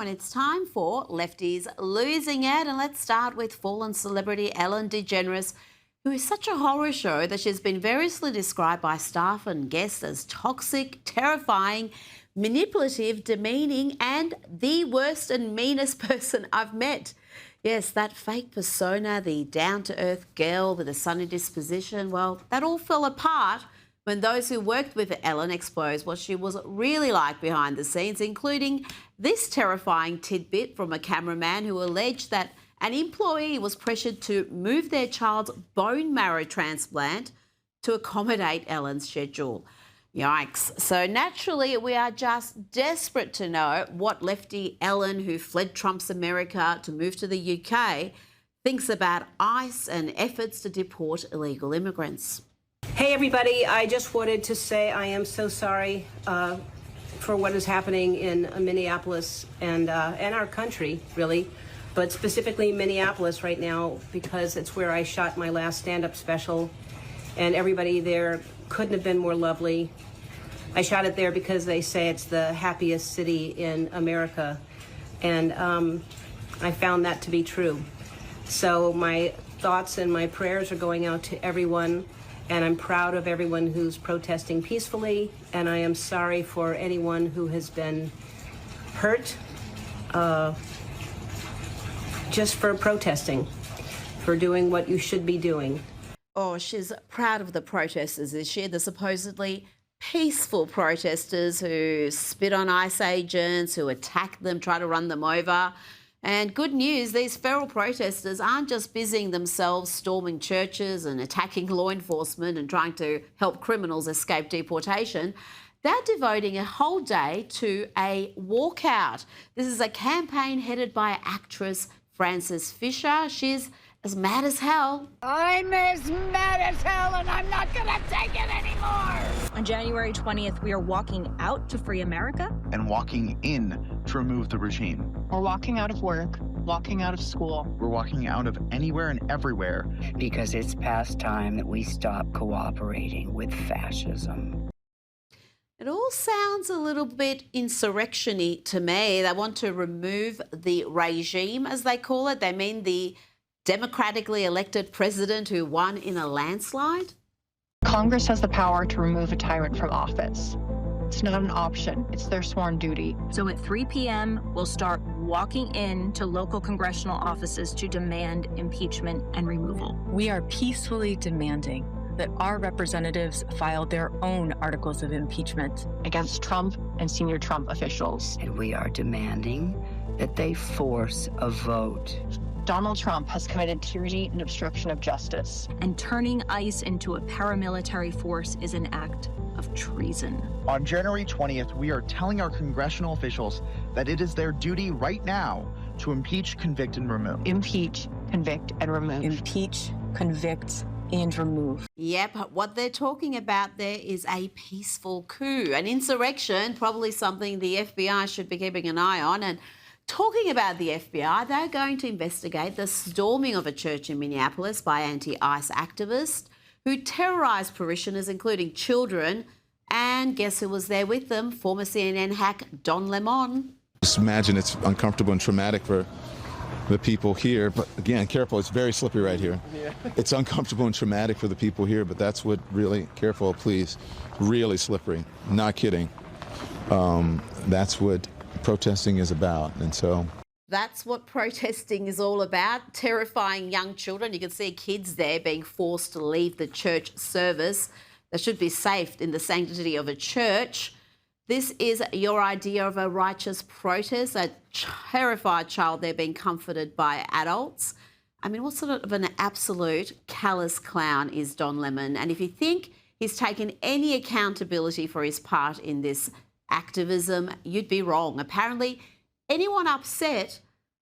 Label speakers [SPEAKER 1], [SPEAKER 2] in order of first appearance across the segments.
[SPEAKER 1] And it's time for Lefties Losing It. And let's start with fallen celebrity Ellen DeGeneres, who is such a horror show that she's been variously described by staff and guests as toxic, terrifying, manipulative, demeaning, and the worst and meanest person I've met. Yes, that fake persona, the down-to-earth girl with a sunny disposition, well, that all fell apart when those who worked with Ellen exposed what she was really like behind the scenes, including this terrifying tidbit from a cameraman who alleged that an employee was pressured to move their child's bone marrow transplant to accommodate Ellen's schedule. Yikes. So naturally, we are just desperate to know what lefty Ellen, who fled Trump's America to move to the UK, thinks about ICE and efforts to deport illegal immigrants.
[SPEAKER 2] Hey everybody, I just wanted to say I am so sorry for what is happening in Minneapolis and our country, really, but specifically Minneapolis right now, because it's where I shot my last stand-up special, and everybody there couldn't have been more lovely. I shot it there because they say it's the happiest city in America, and I found that to be true. So my thoughts and my prayers are going out to everyone, and I'm proud of everyone who's protesting peacefully, and I am sorry for anyone who has been hurt just for protesting, for doing what you should be doing.
[SPEAKER 1] Oh, she's proud of the protesters, is she? The supposedly peaceful protesters who spit on ICE agents, who attack them, try to run them over. And good news, these feral protesters aren't just busying themselves storming churches and attacking law enforcement and trying to help criminals escape deportation. They're devoting a whole day to a walkout. This is a campaign headed by actress Frances Fisher. She's as mad as hell.
[SPEAKER 3] I'm as mad as hell, and I'm not gonna take it anymore.
[SPEAKER 4] On January 20th, we are walking out to free America.
[SPEAKER 5] And walking in to remove the regime.
[SPEAKER 6] We're walking out of work, walking out of school.
[SPEAKER 5] We're walking out of anywhere and everywhere.
[SPEAKER 7] Because it's past time that we stop cooperating with fascism.
[SPEAKER 1] It all sounds a little bit insurrection-y to me. They want to remove the regime, as they call it. They mean the democratically elected president who won in a landslide?
[SPEAKER 6] Congress has the power to remove a tyrant from office. It's not an option. It's their sworn duty.
[SPEAKER 4] So at 3 p.m., we'll start walking in to local congressional offices to demand impeachment and removal.
[SPEAKER 8] We are peacefully demanding that our representatives file their own articles of impeachment
[SPEAKER 6] Against Trump and senior Trump officials.
[SPEAKER 7] And we are demanding that they force a vote.
[SPEAKER 6] Donald Trump has committed tyranny and obstruction of justice.
[SPEAKER 4] And turning ICE into a paramilitary force is an act of treason.
[SPEAKER 5] On January 20th, we are telling our congressional officials that it is their duty right now to impeach, convict, and remove.
[SPEAKER 6] Impeach, convict, and remove.
[SPEAKER 8] impeach, convict, and remove.
[SPEAKER 1] Yep, what they're talking about there is a peaceful coup, an insurrection, probably something the FBI should be keeping an eye on. And talking about the FBI, they're going to investigate the storming of a church in Minneapolis by anti-ICE activists who terrorised parishioners, including children. And guess who was there with them? Former CNN hack Don Lemon.
[SPEAKER 9] Just imagine it's uncomfortable and traumatic for the people here. But again, careful, it's very slippery right here. Yeah. It's uncomfortable and traumatic for the people here, but that's what really, careful, please, really slippery. Not kidding. That's what protesting is about, and so
[SPEAKER 1] that's what protesting is all about, terrifying young children. You can see kids there being forced to leave the church service. They should be safe in the sanctity of a church. This is your idea of a righteous protest, a terrified child there being comforted by adults. I mean, what sort of an absolute callous clown is Don Lemon? And if you think he's taken any accountability for his part in this activism, you'd be wrong. Apparently, anyone upset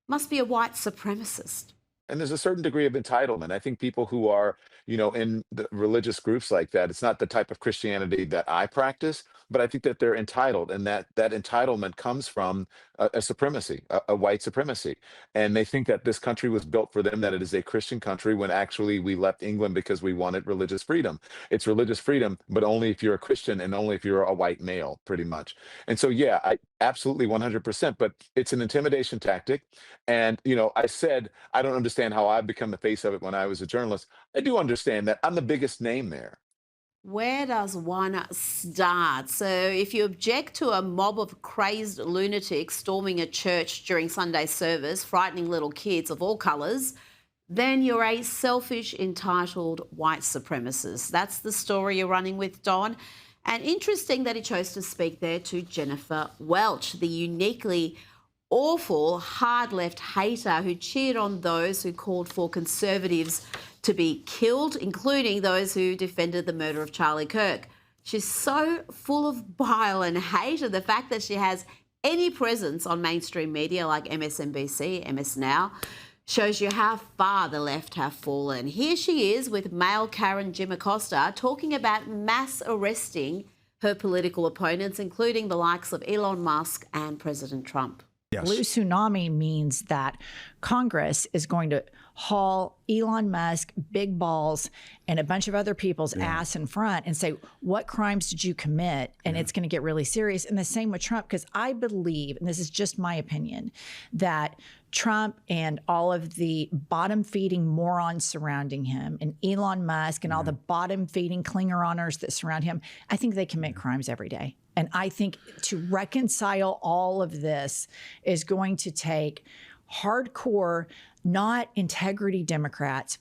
[SPEAKER 1] must be a white supremacist.
[SPEAKER 9] And there's a certain degree of entitlement. I think people who are, in the religious groups like that, it's not the type of Christianity that I practice, but I think that they're entitled, and that entitlement comes from a supremacy, a white supremacy. And they think that this country was built for them, that it is a Christian country, when actually we left England because we wanted religious freedom. It's religious freedom, but only if you're a Christian and only if you're a white male, pretty much. And so, yeah, I absolutely 100%, but it's an intimidation tactic. And, I said, I don't understand how I've become the face of it when I was a journalist. I do understand that I'm the biggest name there.
[SPEAKER 1] Where does one start? So, if you object to a mob of crazed lunatics storming a church during Sunday service, frightening little kids of all colours, then you're a selfish, entitled white supremacist. That's the story you're running with, Don. And interesting that he chose to speak there to Jennifer Welch, the uniquely awful hard left hater who cheered on those who called for conservatives to be killed, including those who defended the murder of Charlie Kirk. She's so full of bile and hate, and the fact that she has any presence on mainstream media like MSNBC, MS Now, shows you how far the left have fallen. Here she is with male Karen Jim Acosta talking about mass arresting her political opponents, including the likes of Elon Musk and President Trump.
[SPEAKER 10] Yes. Blue tsunami means that Congress is going to haul Elon Musk, big balls, and a bunch of other people's ass in front and say, what crimes did you commit? And it's going to get really serious. And the same with Trump, because I believe, and this is just my opinion, that Trump and all of the bottom-feeding morons surrounding him, and Elon Musk and all the bottom-feeding Klingeroners that surround him, I think they commit crimes every day. And I think to reconcile all of this is going to take hardcore, not integrity Democrats.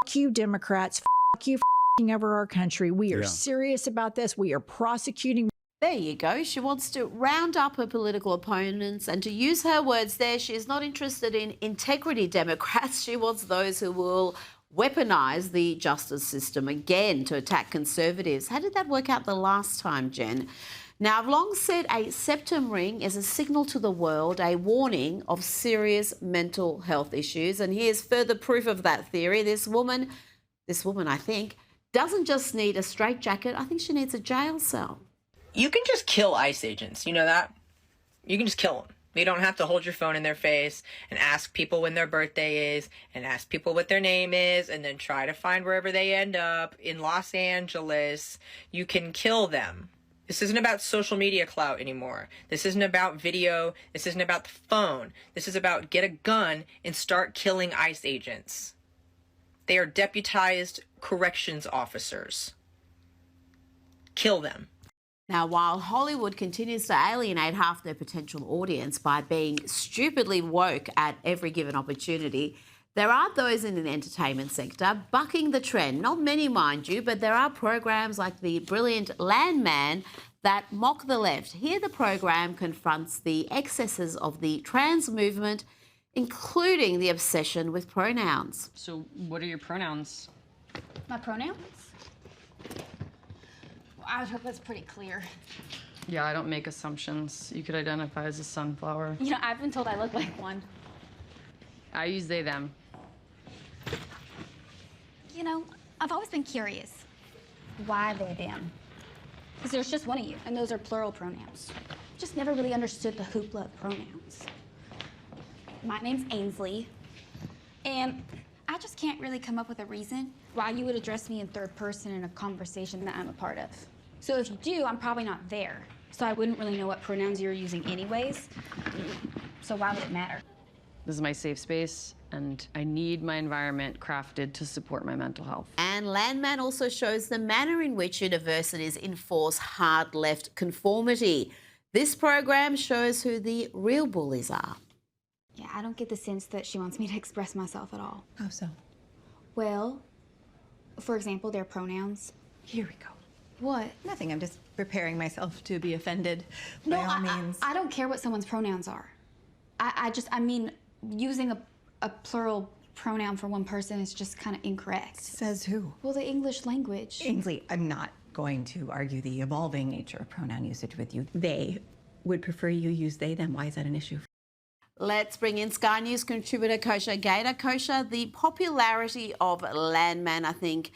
[SPEAKER 10] F you Democrats, f you f***ing over our country. We are serious about this. We are prosecuting.
[SPEAKER 1] There you go. She wants to round up her political opponents, and to use her words there, she is not interested in integrity Democrats. She wants those who will weaponize the justice system again to attack conservatives. How did that work out the last time, Jen? Now, I've long said a septum ring is a signal to the world, a warning of serious mental health issues. And here's further proof of that theory. This woman, I think, doesn't just need a straitjacket. I think she needs a jail cell.
[SPEAKER 11] You can just kill ICE agents. You know that? You can just kill them. You don't have to hold your phone in their face and ask people when their birthday is and ask people what their name is and then try to find wherever they end up in Los Angeles. You can kill them. This isn't about social media clout anymore. This isn't about video. This isn't about the phone. This is about get a gun and start killing ICE agents. They are deputized corrections officers. Kill them.
[SPEAKER 1] Now, while Hollywood continues to alienate half their potential audience by being stupidly woke at every given opportunity, there are those in the entertainment sector bucking the trend. Not many, mind you, but there are programs like the brilliant Landman that mock the left. Here the program confronts the excesses of the trans movement, including the obsession with pronouns.
[SPEAKER 12] So what are your pronouns?
[SPEAKER 13] My pronouns? I would hope that's pretty clear.
[SPEAKER 12] Yeah, I don't make assumptions. You could identify as a sunflower.
[SPEAKER 13] You know, I've been told I look like one.
[SPEAKER 12] I use they, them.
[SPEAKER 13] You know, I've always been curious. Why they, them? Because there's just one of you, and those are plural pronouns. Just never really understood the hoopla of pronouns. My name's Ainsley, and I just can't really come up with a reason why you would address me in third person in a conversation that I'm a part of. So if you do, I'm probably not there. So I wouldn't really know what pronouns you're using anyways. So why would it matter?
[SPEAKER 12] This is my safe space, and I need my environment crafted to support my mental health.
[SPEAKER 1] And Landman also shows the manner in which universities enforce hard left conformity. This program shows who the real bullies are.
[SPEAKER 13] Yeah, I don't get the sense that she wants me to express myself at all.
[SPEAKER 14] How so?
[SPEAKER 13] Well, for example, their pronouns.
[SPEAKER 14] Here we go.
[SPEAKER 13] What?
[SPEAKER 14] Nothing. I'm just preparing myself to be offended by all means.
[SPEAKER 13] I don't care what someone's pronouns are. I mean, using a plural pronoun for one person is just kind of incorrect.
[SPEAKER 14] Says who?
[SPEAKER 13] Well, the English language.
[SPEAKER 14] Ainsley, I'm not going to argue the evolving nature of pronoun usage with you. They would prefer you use they, them. Why is that an issue?
[SPEAKER 1] Let's bring in Sky News contributor Kosha Gator. Kosha, the popularity of Landman, I think,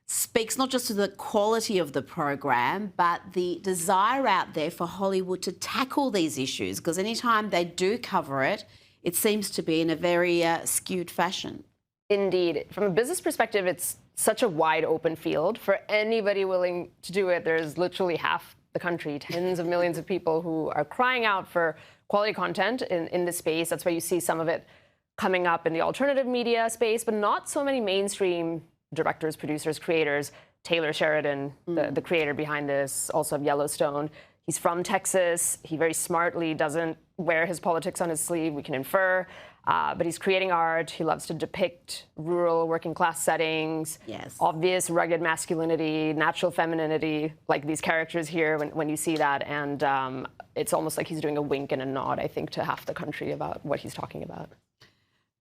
[SPEAKER 1] speaks not just to the quality of the program, but the desire out there for Hollywood to tackle these issues, because anytime they do cover it, it seems to be in a very skewed fashion.
[SPEAKER 15] Indeed. From a business perspective, it's such a wide open field. For anybody willing to do it, there's literally half the country, tens of millions of people who are crying out for quality content in this space. That's why you see some of it coming up in the alternative media space, but not so many mainstream directors, producers, creators. Taylor Sheridan, the creator behind this, also of Yellowstone. He's from Texas. He very smartly doesn't wear his politics on his sleeve, we can infer. But he's creating art. He loves to depict rural, working class settings.
[SPEAKER 1] Yes.
[SPEAKER 15] Obvious, rugged masculinity, natural femininity, like these characters here when you see that. And it's almost like he's doing a wink and a nod, I think, to half the country about what he's talking about.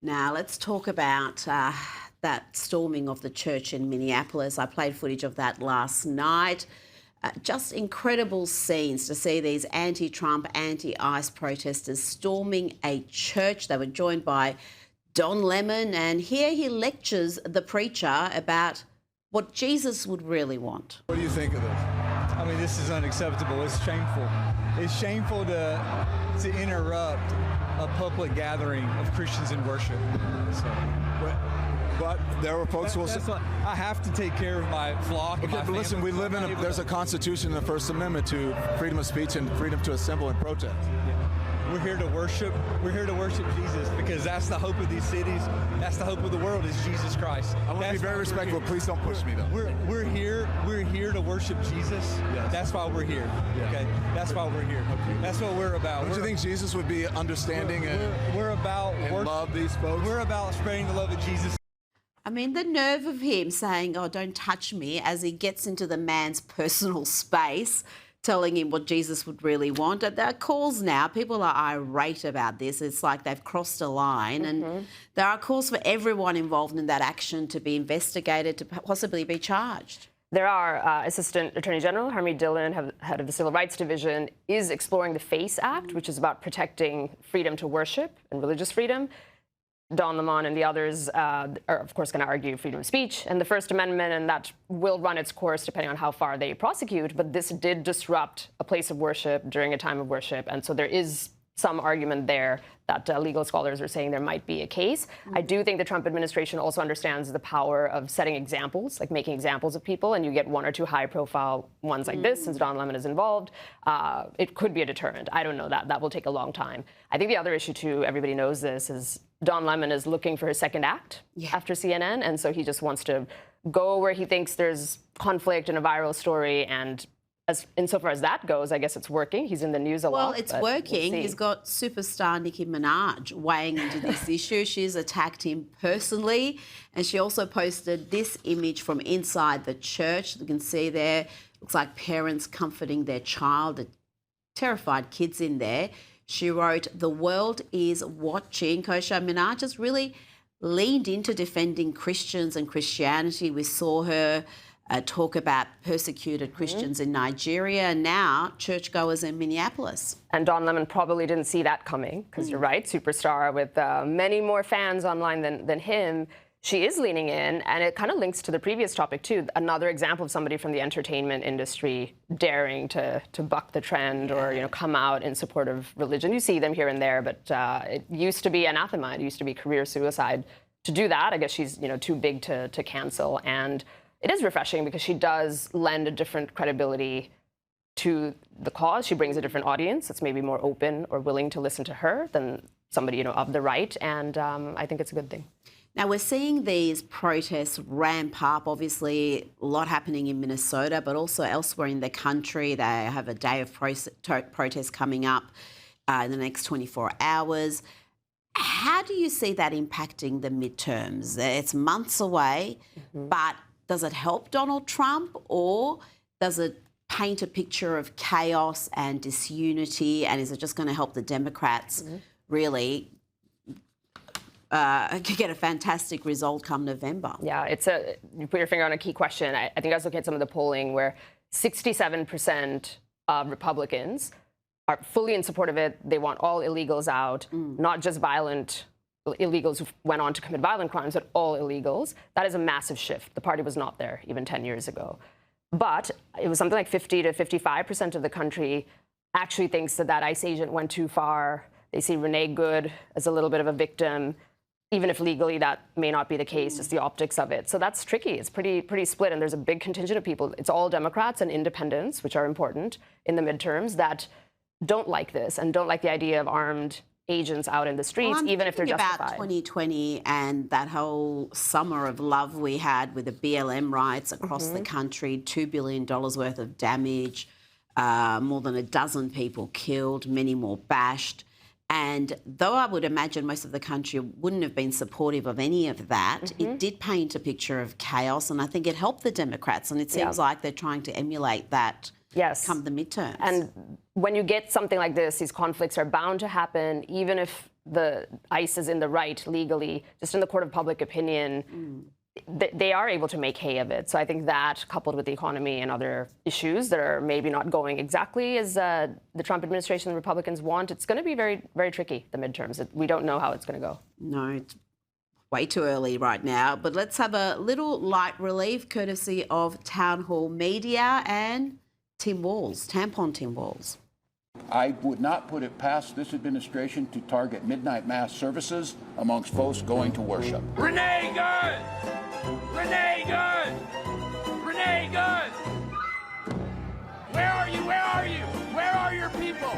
[SPEAKER 1] Now, let's talk about that storming of the church in Minneapolis. I played footage of that last night. Just incredible scenes to see these anti-Trump, anti-ICE protesters storming a church. They were joined by Don Lemon, and here he lectures the preacher about what Jesus would really want.
[SPEAKER 16] What do you think of this? I mean, this is unacceptable. It's shameful. It's shameful to interrupt a public gathering of Christians in worship. So,
[SPEAKER 17] but there were folks who will say,
[SPEAKER 16] I have to take care of my flock.
[SPEAKER 17] Okay, but listen, we live in there's a constitution in the First Amendment to freedom of speech and freedom to assemble and protest.
[SPEAKER 16] We're here to worship. We're here to worship Jesus because that's the hope of these cities. That's the hope of the world is Jesus Christ.
[SPEAKER 17] I want to be very respectful. Please don't push me, though.
[SPEAKER 16] We're here to worship Jesus. Yes. That's why we're here. Yeah. Okay, that's why we're here. Okay. That's what we're about.
[SPEAKER 17] Don't you think Jesus would be understanding
[SPEAKER 16] we're about
[SPEAKER 17] and love these folks?
[SPEAKER 16] We're about spreading the love of Jesus.
[SPEAKER 1] I mean, the nerve of him saying, "Oh, don't touch me," as he gets into the man's personal space, telling him what Jesus would really want. There are calls now. People are irate about this. It's like they've crossed a line. And there are calls for everyone involved in that action to be investigated, to possibly be charged.
[SPEAKER 15] There are Assistant Attorney General Harmeet Dillon, head of the Civil Rights Division, is exploring the FACE Act, which is about protecting freedom to worship and religious freedom. Don Lemon and the others are, of course, going to argue freedom of speech and the First Amendment, and that will run its course depending on how far they prosecute. But this did disrupt a place of worship during a time of worship, and so there is some argument there that legal scholars are saying there might be a case. I do think the Trump administration also understands the power of setting examples, like making examples of people, and you get one or two high-profile ones like this, since Don Lemon is involved. It could be a deterrent. I don't know that. That will take a long time. I think the other issue, too, everybody knows this, is Don Lemon is looking for his second act after CNN, and so he just wants to go where he thinks there's conflict and a viral story, and insofar as that goes, I guess it's working. He's in the news a lot.
[SPEAKER 1] Well, it's working. He's got superstar Nicki Minaj weighing into this issue. She's attacked him personally, and she also posted this image from inside the church. You can see there, looks like parents comforting their child, the terrified kids in there. She wrote, "The world is watching." Kosha, Minaj has really leaned into defending Christians and Christianity. We saw her talk about persecuted Christians in Nigeria, and now churchgoers in Minneapolis.
[SPEAKER 15] And Don Lemon probably didn't see that coming, because you're right, superstar with many more fans online than him. She is leaning in, and it kind of links to the previous topic, too. Another example of somebody from the entertainment industry daring to buck the trend or, come out in support of religion. You see them here and there, but it used to be anathema. It used to be career suicide. To do that, I guess she's, too big to cancel. And it is refreshing because she does lend a different credibility to the cause. She brings a different audience that's maybe more open or willing to listen to her than somebody, of the right. And I think it's a good thing.
[SPEAKER 1] Now, we're seeing these protests ramp up. Obviously, a lot happening in Minnesota, but also elsewhere in the country. They have a day of protest coming up in the next 24 hours. How do you see that impacting the midterms? It's months away, but does it help Donald Trump, or does it paint a picture of chaos and disunity, and is it just going to help the Democrats really get a fantastic result come November?
[SPEAKER 15] Yeah, you put your finger on a key question. I think I was looking at some of the polling where 67% of Republicans are fully in support of it. They want all illegals out, not just violent illegals who went on to commit violent crimes, but all illegals. That is a massive shift. The party was not there even 10 years ago. But it was something like 50 to 55% of the country actually thinks that that ICE agent went too far. They see Renee Good as a little bit of a victim, even if legally that may not be the case, just the optics of it. So that's tricky. It's pretty split, and there's a big contingent of people. It's all Democrats and independents, which are important in the midterms, that don't like this and don't like the idea of armed agents out in the streets, even if they're justified.
[SPEAKER 1] About 2020 and that whole summer of love we had with the BLM riots across the country, $2 billion worth of damage, more than a dozen people killed, many more bashed. And though I would imagine most of the country wouldn't have been supportive of any of that, it did paint a picture of chaos, and I think it helped the Democrats, and it seems like they're trying to emulate that come the midterms.
[SPEAKER 15] And when you get something like this, these conflicts are bound to happen, even if the ICE is in the right legally, just in the court of public opinion, they are able to make hay of it. So I think that, coupled with the economy and other issues that are maybe not going exactly as the Trump administration and Republicans want, it's going to be very, very tricky, the midterms. We don't know how it's going to go.
[SPEAKER 1] No, it's way too early right now. But let's have a little light relief courtesy of Town Hall Media and Tim Walz, Tampon Tim Walz.
[SPEAKER 18] I would not put it past this administration to target midnight mass services amongst folks going to worship.
[SPEAKER 19] Renee Good! Renee Good! Renee Good! Where are you? Where are you? Where are your people?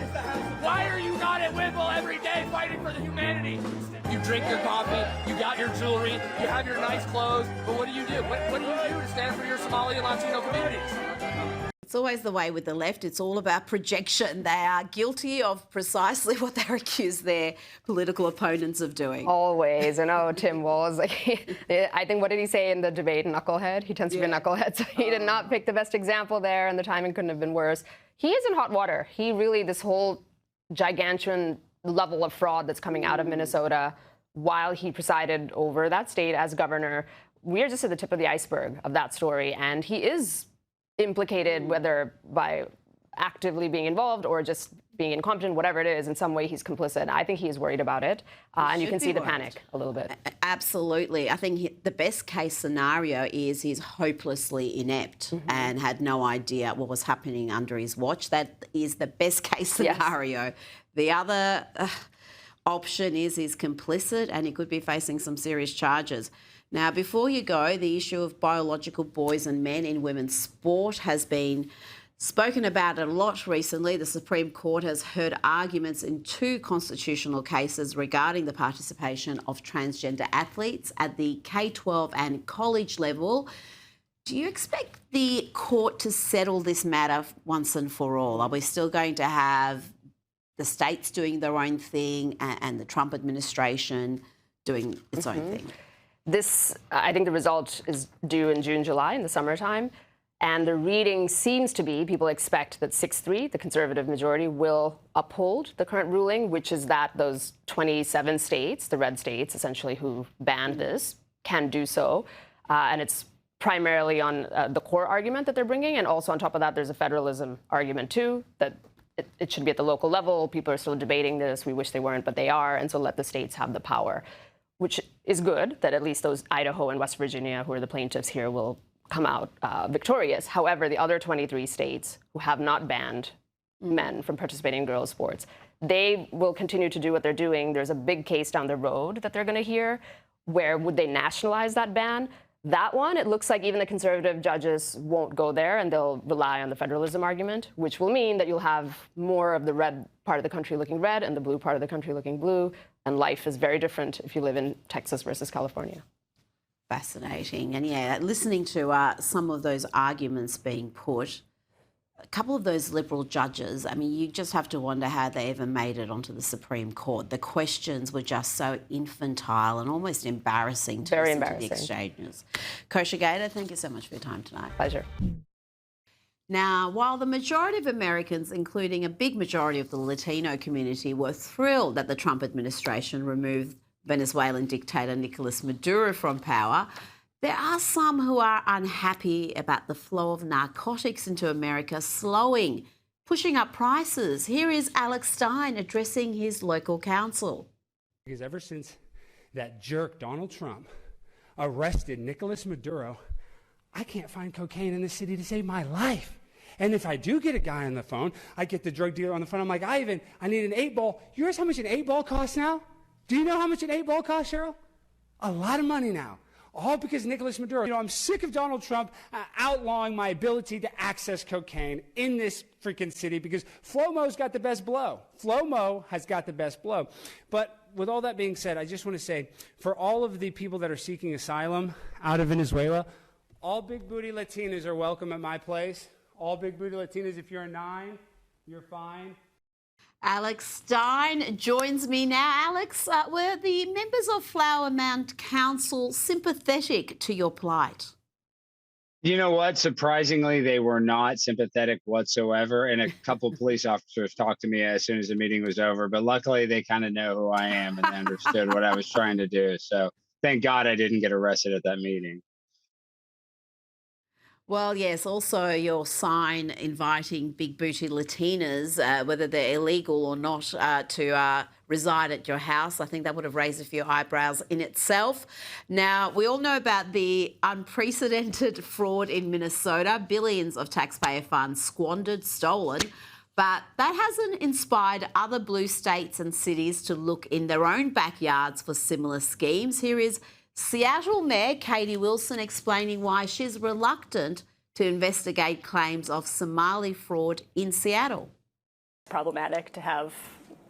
[SPEAKER 19] Why are you not at Whipple every day fighting for the humanity? You drink your coffee, you got your jewelry, you have your nice clothes, but what do you do? What do you do to stand for your Somali and Latino communities?
[SPEAKER 1] It's always the way with the left. It's all about projection. They are guilty of precisely what they're accused their political opponents of doing.
[SPEAKER 15] Always. And Tim Walz, I think, what did he say in the debate? Knucklehead? He tends to be a knucklehead. So he did not pick the best example there, and the timing couldn't have been worse. He is in hot water. He really, this whole gigantuan level of fraud that's coming out of Minnesota while he presided over that state as governor, we are just at the tip of the iceberg of that story. And he is implicated, whether by actively being involved or just being incompetent, whatever it is, in some way he's complicit. I think he is worried about it. And you can see the panic a little bit.
[SPEAKER 1] Absolutely. I think the best case scenario is he's hopelessly inept and had no idea what was happening under his watch. That is the best case scenario. Yes. The other option is he's complicit and he could be facing some serious charges. Now, before you go, the issue of biological boys and men in women's sport has been spoken about a lot recently. The Supreme Court has heard arguments in 2 constitutional cases regarding the participation of transgender athletes at the K-12 and college level. Do you expect the court to settle this matter once and for all? Are we still going to have the states doing their own thing and the Trump administration doing its own thing?
[SPEAKER 15] This, I think the result is due in June, July, in the summertime. And the reading seems to be, people expect that 6-3, the conservative majority, will uphold the current ruling, which is that those 27 states, the red states, essentially, who banned this, can do so. And it's primarily on the core argument that they're bringing. And also on top of that, there's a federalism argument, too, that it should be at the local level. People are still debating this. We wish they weren't, but they are. And so let the states have the power, which is good that at least those Idaho and West Virginia, who are the plaintiffs here, will come out victorious. However, the other 23 states who have not banned men from participating in girls' sports, they will continue to do what they're doing. There's a big case down the road that they're going to hear where would they nationalize that ban? That one, it looks like even the conservative judges won't go there, and they'll rely on the federalism argument, which will mean that you'll have more of the red part of the country looking red and the blue part of the country looking blue, and life is very different if you live in Texas versus California.
[SPEAKER 1] Fascinating. And yeah, listening to some of those arguments being put, a couple of those Liberal judges, I mean, you just have to wonder how they ever made it onto the Supreme Court. The questions were just so infantile and almost embarrassing to listen to the exchanges. Kosha Gator, thank you so much for your time tonight.
[SPEAKER 15] Pleasure.
[SPEAKER 1] Now, while the majority of Americans, including a big majority of the Latino community, were thrilled that the Trump administration removed Venezuelan dictator Nicolas Maduro from power, there are some who are unhappy about the flow of narcotics into America slowing pushing up prices. Here is Alex Stein addressing his local council.
[SPEAKER 20] Because ever since that jerk Donald Trump arrested Nicolas Maduro, I can't find cocaine in the city to save my life. And if I do get a guy on the phone, I get the drug dealer on the phone. I'm like, Ivan, I need an 8-ball. You realize how much an 8-ball costs now? Do you know how much an 8-ball costs, Cheryl? A lot of money now. All because Nicolas Maduro. You know, I'm sick of Donald Trump outlawing my ability to access cocaine in this freaking city because Flomo's got the best blow. Flomo has got the best blow. But with all that being said, I just want to say, for all of the people that are seeking asylum out of Venezuela, all big booty Latinas are welcome at my place. All big booty Latinas, if you're a 9, you're fine.
[SPEAKER 1] Alex Stein joins me now. Alex, were the members of Flower Mound Council sympathetic to your plight?
[SPEAKER 21] You know what? Surprisingly, they were not sympathetic whatsoever. And a couple of police officers talked to me as soon as the meeting was over. But luckily, they kind of know who I am and they understood what I was trying to do. So thank God I didn't get arrested at that meeting.
[SPEAKER 1] Well, yes, also your sign inviting big booty Latinas, whether they're illegal or not, to reside at your house. I think that would have raised a few eyebrows in itself. Now, we all know about the unprecedented fraud in Minnesota, billions of taxpayer funds squandered, stolen. But that hasn't inspired other blue states and cities to look in their own backyards for similar schemes. Here is Seattle Mayor Katie Wilson explaining why she's reluctant to investigate claims of Somali fraud in Seattle.
[SPEAKER 22] It's problematic to have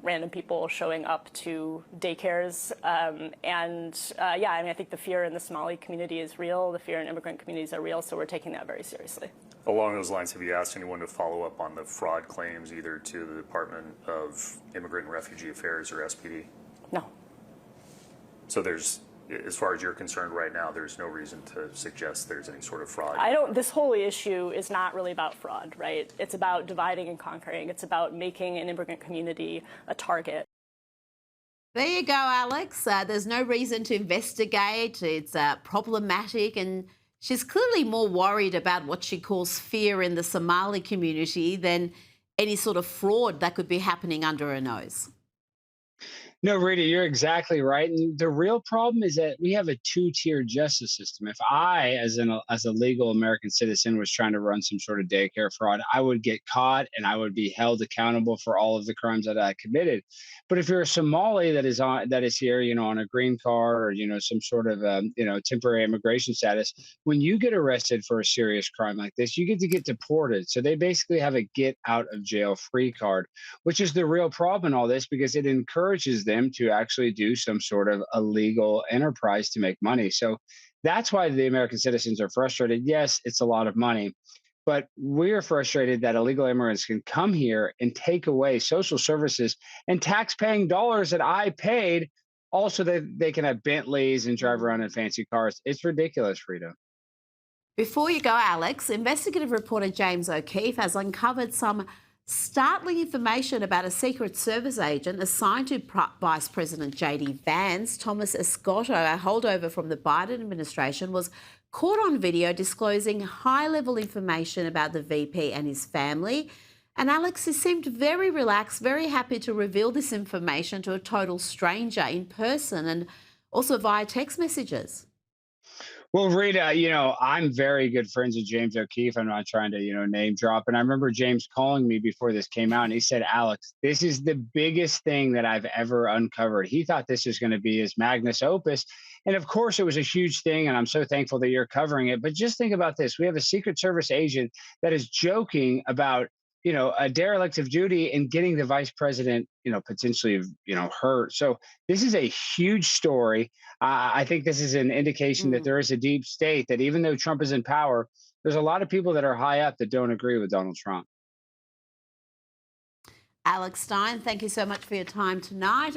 [SPEAKER 22] random people showing up to daycares. Yeah, I mean, I think the fear in the Somali community is real. The fear in immigrant communities are real, so we're taking that very seriously.
[SPEAKER 23] Along those lines, have you asked anyone to follow up on the fraud claims, either to the Department of Immigrant and Refugee Affairs or SPD?
[SPEAKER 22] No.
[SPEAKER 23] So there's, as far as you're concerned right now, there's no reason to suggest there's any sort of fraud?
[SPEAKER 22] This whole issue is not really about fraud, right? It's about dividing and conquering. It's about making an immigrant community a target.
[SPEAKER 1] There you go, Alex. There's no reason to investigate. It's problematic, and she's clearly more worried about what she calls fear in the Somali community than any sort of fraud that could be happening under her nose.
[SPEAKER 21] No, Rita, you're exactly right. And the real problem is that we have a two-tier justice system. If I, as a legal American citizen, was trying to run some sort of daycare fraud, I would get caught and I would be held accountable for all of the crimes that I committed. But if you're a Somali that is here, on a green card or some sort of temporary immigration status, when you get arrested for a serious crime like this, you get deported. So they basically have a get out of jail free card, which is the real problem in all this because it encourages them to actually do some sort of illegal enterprise to make money. So that's why the American citizens are frustrated. Yes, it's a lot of money, but we're frustrated that illegal immigrants can come here and take away social services and tax-paying dollars that I paid. Also, they can have Bentleys and drive around in fancy cars. It's ridiculous, Rita.
[SPEAKER 1] Before you go, Alex, investigative reporter James O'Keefe has uncovered some startling information about a Secret Service agent assigned to Vice President J.D. Vance. Thomas Escotto, a holdover from the Biden administration, was caught on video disclosing high-level information about the VP and his family. And Alex, he seemed very relaxed, very happy to reveal this information to a total stranger in person and also via text messages.
[SPEAKER 21] Well, Rita, I'm very good friends with James O'Keefe. I'm not trying to, name drop. And I remember James calling me before this came out and he said, Alex, this is the biggest thing that I've ever uncovered. He thought this was going to be his magnus opus. And of course, it was a huge thing. And I'm so thankful that you're covering it. But just think about this. We have a Secret Service agent that is joking about a derelict of duty and getting the vice president, potentially, hurt. So this is a huge story. I think this is an indication that there is a deep state that even though Trump is in power, there's a lot of people that are high up that don't agree with Donald Trump.
[SPEAKER 1] Alex Stein, thank you so much for your time tonight.